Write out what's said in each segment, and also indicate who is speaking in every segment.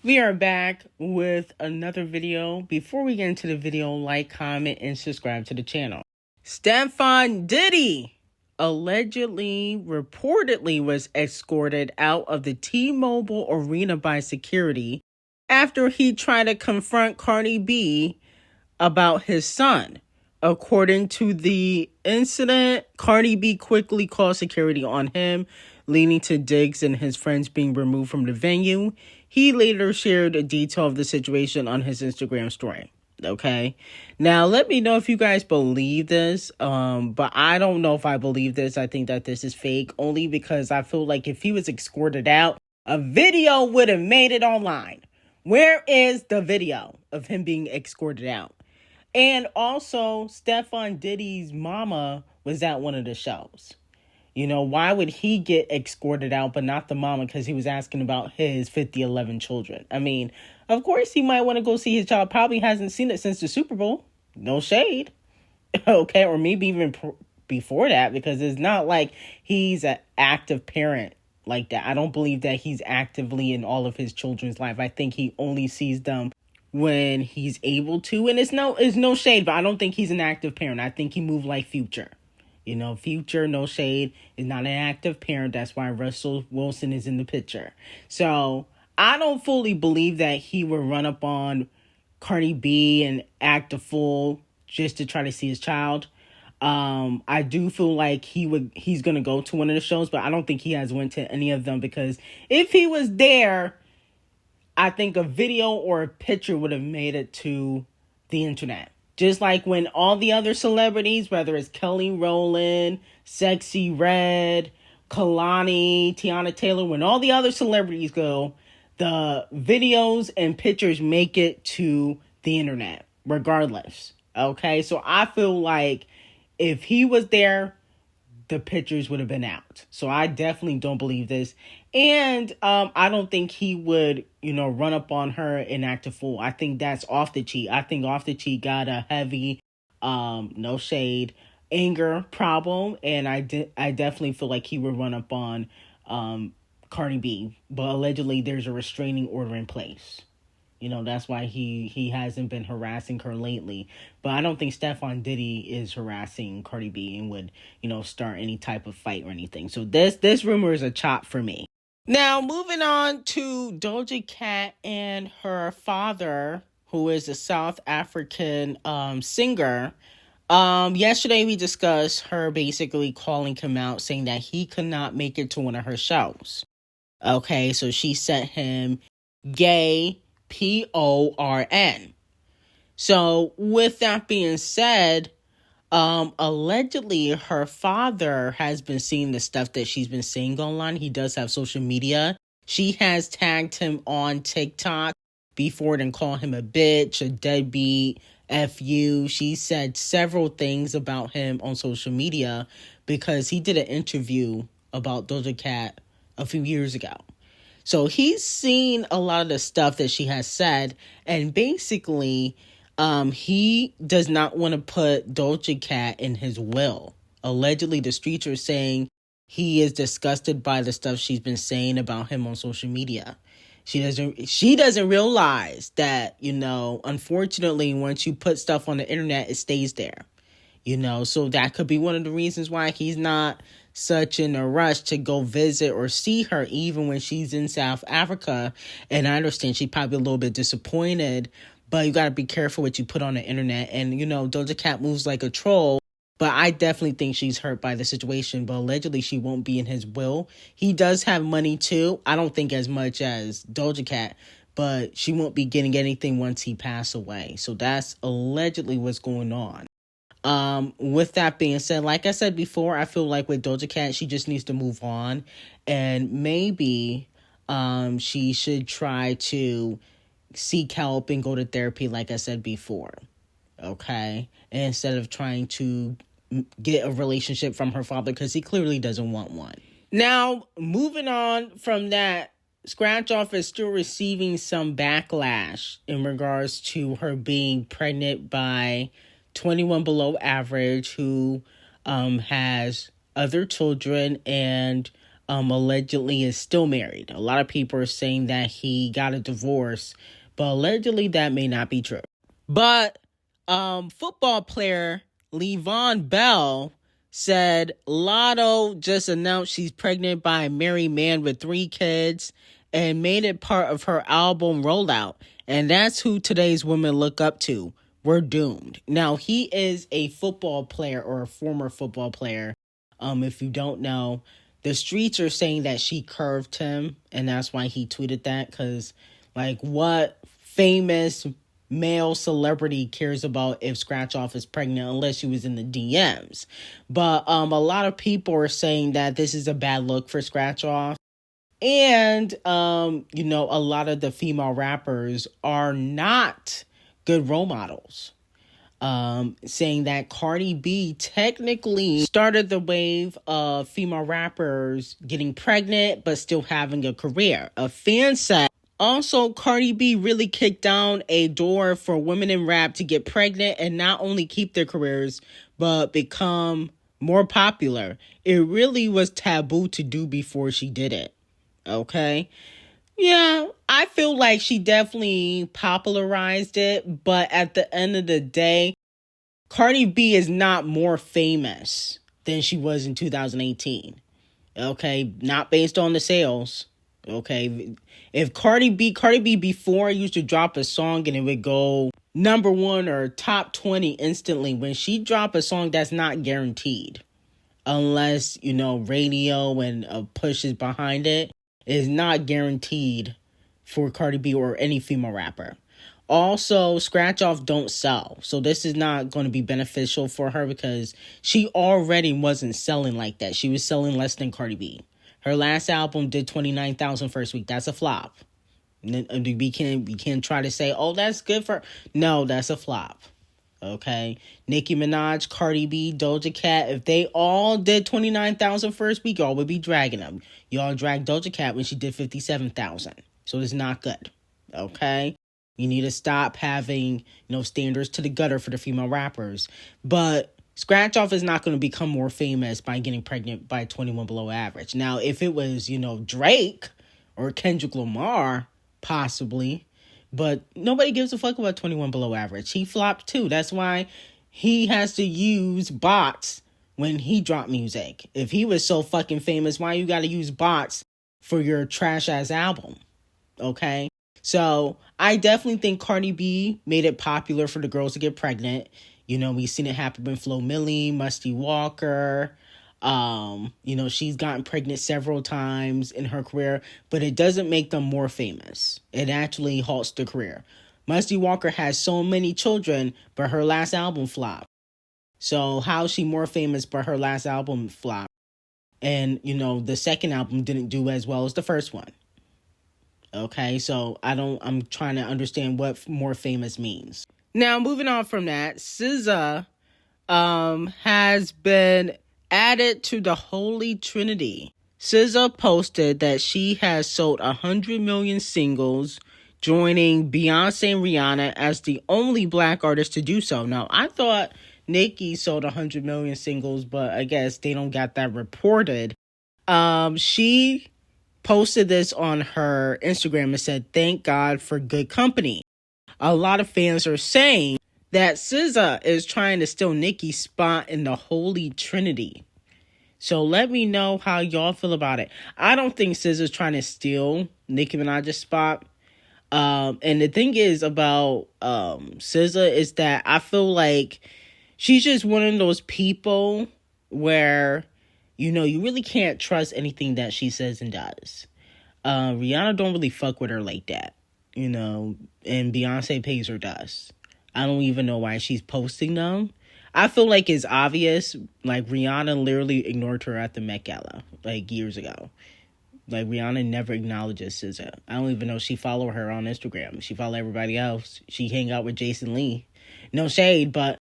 Speaker 1: We are back with another video. Before we get into the video, like, comment, and subscribe to the channel. Stephon Diddy reportedly was escorted out of the T-Mobile Arena by security after he tried to confront Cardi B about his son. According to the incident, Cardi B quickly called security on him, leading to Diggs and his friends being removed from the venue. He later shared a detail of the situation on his Instagram story. Okay. Now, let me know if you guys believe this. But I don't know if I believe this. I think that this is fake, only because I feel like if he was escorted out, a video would have made it online. Where is the video of him being escorted out? And also, Stephon Diddy's mama was at one of the shows. You know, why would he get escorted out but not the mama? Because he was asking about his 11 children. I mean, of course he might want to go see his child. Probably hasn't seen it since the Super Bowl. No shade. Okay, or maybe even before that, because it's not like he's an active parent like that. I don't believe that he's actively in all of his children's life. I think he only sees them when he's able to. And it's no shade, but I don't think he's an active parent. I think he moved like Future. You know, Future, no shade, is not an active parent. That's why Russell Wilson is in the picture. So I don't fully believe that he would run up on Cardi B and act a fool just to try to see his child. I do feel like he's going to go to one of the shows, but I don't think he has went to any of them, because if he was there, I think a video or a picture would have made it to the internet. Just like when all the other celebrities, whether it's Kelly Rowland, Sexy Red, Kalani, Tiana Taylor, when all the other celebrities go, the videos and pictures make it to the internet, regardless. Okay, so I feel like if he was there, the pictures would have been out. So I definitely don't believe this. And I don't think he would, run up on her and act a fool. I think that's Off the Cheat. I think Off the Cheat got a heavy, no shade, anger problem. And I definitely feel like he would run up on Cardi B. But allegedly there's a restraining order in place. That's why he hasn't been harassing her lately. But I don't think Stephon Diddy is harassing Cardi B and would, start any type of fight or anything. So this rumor is a chop for me. Now, moving on to Doja Cat and her father, who is a South African singer. Yesterday we discussed her basically calling him out, saying that he could not make it to one of her shows. Okay, so she sent him gay PORN. So with that being said, allegedly her father has been seeing the stuff that she's been saying online. He does have social media. She has tagged him on TikTok before and called him a bitch, a deadbeat, FU. She said several things about him on social media because he did an interview about Doja Cat a few years ago. So he's seen a lot of the stuff that she has said, and basically, he does not want to put Doja Cat in his will. Allegedly, the streets are saying he is disgusted by the stuff she's been saying about him on social media. She doesn't realize that, unfortunately, once you put stuff on the internet, it stays there. So that could be one of the reasons why he's not such in a rush to go visit or see her, even when she's in South Africa. And I understand she's probably a little bit disappointed, but you got to be careful what you put on the internet. And, Doja Cat moves like a troll, but I definitely think she's hurt by the situation. But allegedly she won't be in his will. He does have money too. I don't think as much as Doja Cat, but she won't be getting anything once he passed away. So that's allegedly what's going on. With that being said, like I said before, I feel like with Doja Cat, she just needs to move on, and maybe she should try to seek help and go to therapy, like I said before. Okay, instead of trying to get a relationship from her father, because he clearly doesn't want one. Now, moving on from that, Scratch Off is still receiving some backlash in regards to her being pregnant by 21 below average, who has other children, and allegedly is still married. A lot of people are saying that he got a divorce, but allegedly that may not be true. But football player Levon Bell said Latto just announced she's pregnant by a married man with 3 kids and made it part of her album rollout. And that's who today's women look up to. We're doomed. Now, he is a football player or a former football player. If you don't know, the streets are saying that she curved him, and that's why he tweeted that. Because, like, what famous male celebrity cares about if Scratch Off is pregnant unless she was in the DMs? But a lot of people are saying that this is a bad look for Scratch Off. And, you know, a lot of the female rappers are not good role models. Saying that Cardi B technically started the wave of female rappers getting pregnant but still having a career. A fan said, also, Cardi B really kicked down a door for women in rap to get pregnant and not only keep their careers, but become more popular. It really was taboo to do before she did it. Okay? Yeah, I feel like she definitely popularized it, but at the end of the day, Cardi B is not more famous than she was in 2018. Okay, not based on the sales. Okay, if Cardi B before used to drop a song and it would go number 1 or top 20 instantly. When she drop a song, that's not guaranteed. Unless, you know, radio and a push is behind it. It is not guaranteed for Cardi B or any female rapper. Also, Scratch Off don't sell. So this is not going to be beneficial for her because she already wasn't selling like that. She was selling less than Cardi B. Her last album did 29,000 first week. That's a flop. We can't try to say, oh, that's good for... No, that's a flop. Okay? Ckiminaj, Cardi B, Doja Cat, if they all did 29,000 first week, y'all would be dragging them. Y'all dragged Doja Cat when she did 57,000. So it's not good. Okay? You need to stop having, you know, standards to the gutter for the female rappers. But Scratch Off is not going to become more famous by getting pregnant by 21 below average. Now, if it was, you know, Drake or Kendrick Lamar, possibly. But nobody gives a fuck about 21 below average. He flopped too. That's why he has to use bots when he dropped music. If he was so fucking famous, why you got to use bots for your trash ass album? Okay? So I definitely think Cardi B made it popular for the girls to get pregnant. You know, we've seen it happen with Flo Milli, Musty Walker. You know, she's gotten pregnant several times in her career, but it doesn't make them more famous. It actually halts the career. Musty Walker has so many children, but her last album flopped. So how is she more famous but her last album flopped? And, you know, the second album didn't do as well as the first one. Okay, so I'm trying to understand what more famous means. Now, moving on from that, SZA has been added to the Holy Trinity. SZA posted that she has sold 100 million singles, joining Beyonce and Rihanna as the only black artist to do so. Now, I thought Nicki sold 100 million singles, but I guess they don't got that reported. She posted this on her Instagram and said, "Thank God for good company." A lot of fans are saying that SZA is trying to steal Nicki's spot in the Holy Trinity. So let me know how y'all feel about it. I don't think SZA's trying to steal Nicki Minaj's spot. And the thing is about SZA is that I feel like she's just one of those people where, you know, you really can't trust anything that she says and does. Rihanna don't really fuck with her like that, you know, and Beyonce pays her dust. I don't even know why she's posting them. I feel like it's obvious. Like, Rihanna literally ignored her at the Met Gala, like, years ago. Like, Rihanna never acknowledges SZA. I don't even know she follow her on Instagram. She follow everybody else. She hang out with Jason Lee. No shade, but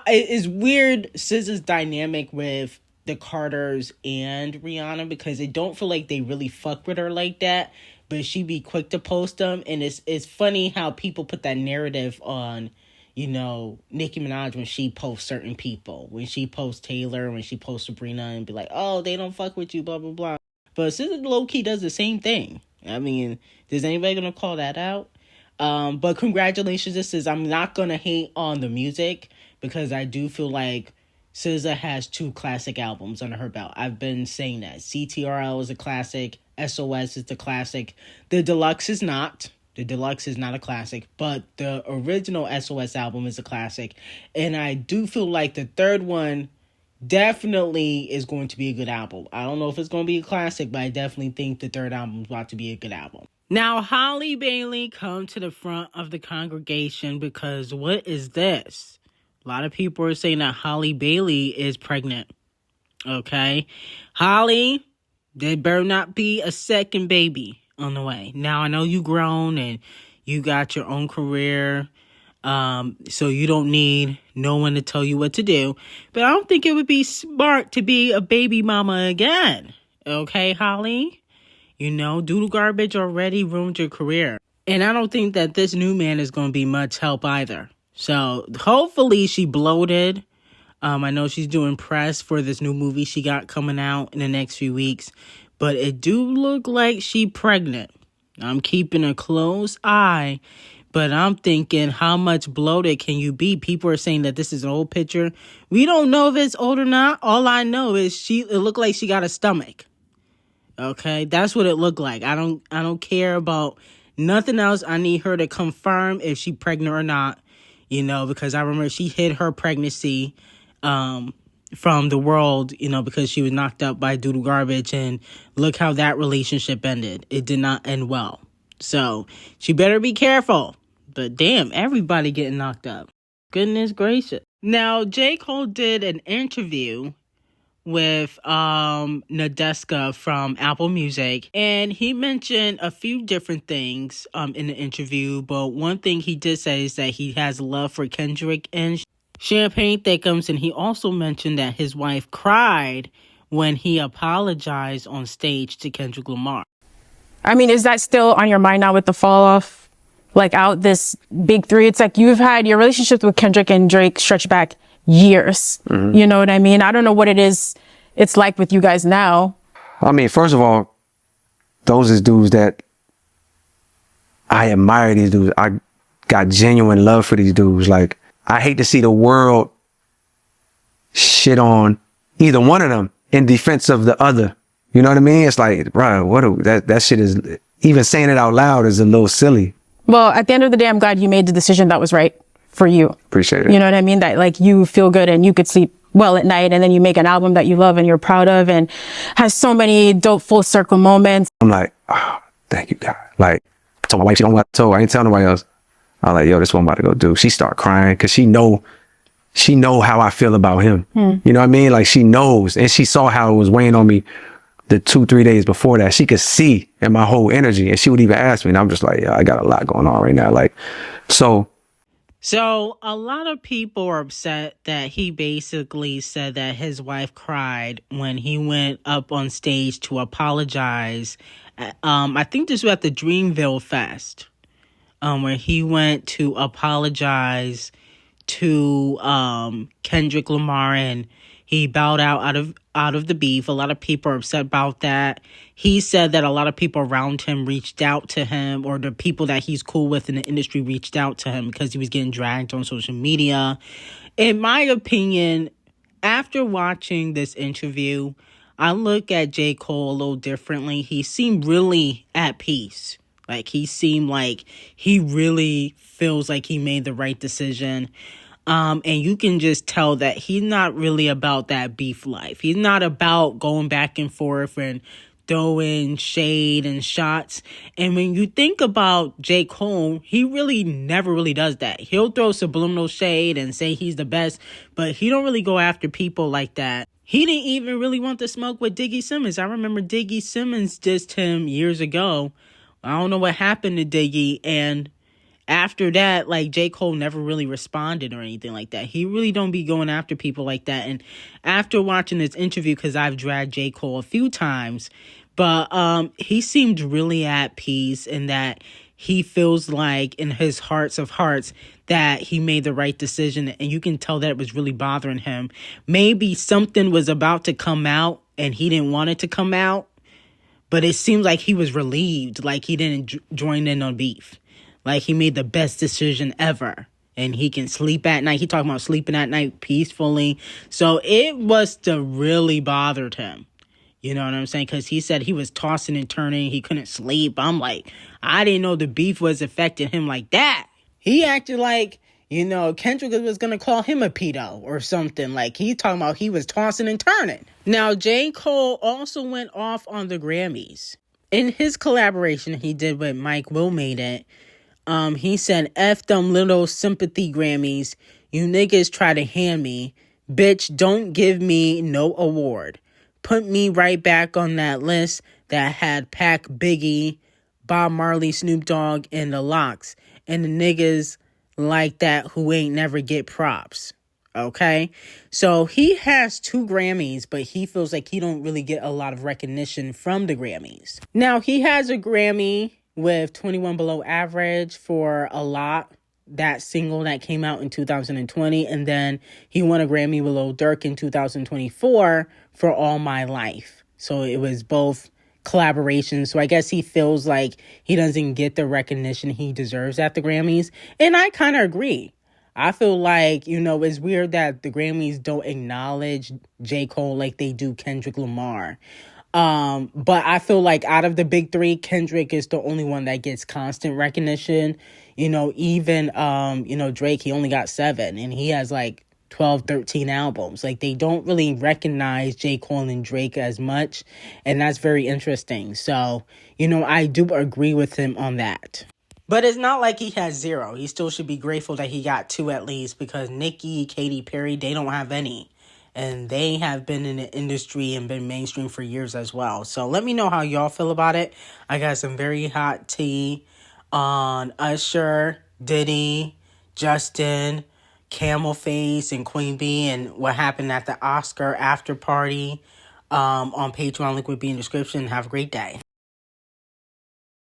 Speaker 1: it's weird, SZA's dynamic with the Carters and Rihanna, because they don't feel like they really fuck with her like that, but she be quick to post them. And it's funny how people put that narrative on, you know, Nicki Minaj when she posts certain people. When she posts Taylor, when she posts Sabrina, and be like, oh, they don't fuck with you, blah, blah, blah. But SZA low-key does the same thing. I mean, is anybody going to call that out? But congratulations, I'm not going to hate on the music because I do feel like SZA has 2 classic albums under her belt. I've been saying that. CTRL is a classic. SOS is the classic. The Deluxe is not. The Deluxe is not a classic, but the original SOS album is a classic. And I do feel like the third one definitely is going to be a good album. I don't know if it's going to be a classic, but I definitely think the third album is about to be a good album. Now, Halle Bailey come to the front of the congregation because what is this? A lot of people are saying that Halle Bailey is pregnant. Okay? Halle, there better not be a second baby on the way. Now, I know you grown and you got your own career, so you don't need no one to tell you what to do. But I don't think it would be smart to be a baby mama again. Okay, Halle? You know, doodle garbage already ruined your career. And I don't think that this new man is going to be much help either. So hopefully she bloated. I know she's doing press for this new movie she got coming out in the next few weeks. But it do look like she pregnant. I'm keeping a close eye. But I'm thinking, how much bloated can you be? People are saying that this is an old picture. We don't know if it's old or not. All I know is it looked like she got a stomach. Okay, that's what it looked like. I don't care about nothing else. I need her to confirm if she pregnant or not. You know, because I remember she hid her pregnancy from the world, you know, because she was knocked up by doodle garbage. And look how that relationship ended. It did not end well. So she better be careful. But damn, everybody getting knocked up. Goodness gracious. Now, J. Cole did an interview with Nadeska from Apple Music, and he mentioned a few different things in the interview, but one thing he did say is that he has love for Kendrick and Champagne Thickums, and he also mentioned that his wife cried when he apologized on stage to Kendrick Lamar.
Speaker 2: I mean, is that still on your mind now with the fall off, like out this big 3? It's like you've had your relationships with Kendrick and Drake stretch back years. Mm-hmm. You know what I mean? I don't know what it's like with you guys now.
Speaker 3: I mean, first of all, those is dudes that I admire. These dudes. I got genuine love for these dudes. Like, I hate to see the world shit on either one of them in defense of the other. You know what I mean? It's like, bro, that shit is, even saying it out loud is a little silly.
Speaker 2: Well, at the end of the day, I'm glad you made the decision that was right for you.
Speaker 3: Appreciate it.
Speaker 2: You know what I mean? That like you feel good and you could sleep well at night, and then you make an album that you love and you're proud of and has so many dope full circle moments.
Speaker 3: I'm like, oh, thank you, God. Like, I told my wife, she don't want to tell. I ain't telling nobody else. I'm like, yo, this is what I'm about to go do. She start crying because she know how I feel about him. You know what I mean? Like, she knows, and she saw how it was weighing on me the 2-3 days before that. She could see in my whole energy, and she would even ask me, and I'm just like, yeah, I got a lot going on right now. Like, So
Speaker 1: a lot of people are upset that he basically said that his wife cried when he went up on stage to apologize. I think this was at the Dreamville Fest, where he went to apologize to Kendrick Lamar, and he bowed out of the beef. A lot of people are upset about that. He said that a lot of people around him reached out to him, or the people that he's cool with in the industry reached out to him because he was getting dragged on social media. In my opinion, after watching this interview, I look at J. Cole a little differently. He seemed really at peace. Like, he seemed like he really feels like he made the right decision. And you can just tell that he's not really about that beef life. He's not about going back and forth and throwing shade and shots. And when you think about J. Cole, he really never really does that. He'll throw subliminal shade and say he's the best, but he don't really go after people like that. He didn't even really want to smoke with Diggy Simmons. I remember Diggy Simmons dissed him years ago. I don't know what happened to Diggy, and after that, like, J. Cole never really responded or anything like that. He really don't be going after people like that. And after watching this interview, because I've dragged J. Cole a few times, but he seemed really at peace, and that he feels like in his hearts of hearts that he made the right decision. And you can tell that it was really bothering him. Maybe something was about to come out and he didn't want it to come out. But it seems like he was relieved, like he didn't join in on beef. Like he made the best decision ever. And he can sleep at night. He talking about sleeping at night peacefully. So it must have really bothered him. You know what I'm saying? Because he said he was tossing and turning. He couldn't sleep. I'm like, I didn't know the beef was affecting him like that. He acted like, Kendrick was going to call him a pedo or something. Like, he talking about he was tossing and turning. Now, J. Cole also went off on the Grammys. In his collaboration he did with Mike Will Made It, he said, F them little sympathy Grammys. You niggas try to hand me. Bitch, don't give me no award. Put me right back on that list that had Pac, Biggie, Bob Marley, Snoop Dogg, and the Lox. And the niggas like that who ain't never get props. Okay? So he has 2 Grammys, but he feels like he don't really get a lot of recognition from the Grammys. Now, he has a Grammy with 21 Below Average for A Lot, that single that came out in 2020. And then he won a Grammy with Lil Durk in 2024 for All My Life. So it was both collaborations. So I guess he feels like he doesn't get the recognition he deserves at the Grammys. And I kind of agree. I feel like, it's weird that the Grammys don't acknowledge J. Cole like they do Kendrick Lamar. But I feel like out of the big 3, Kendrick is the only one that gets constant recognition. Even, Drake, he only got 7 and he has like 12, 13 albums. Like they don't really recognize J. Cole and Drake as much. And that's very interesting. So, I do agree with him on that. But it's not like he has 0. He still should be grateful that he got 2 at least, because Nicki, Katy Perry, they don't have any. And they have been in the industry and been mainstream for years as well. So let me know how y'all feel about it. I got some very hot tea on Usher, Diddy, Justin, Camel Face, and Queen Bee, and what happened at the Oscar after party on Patreon. Link would be in the description. Have a great day.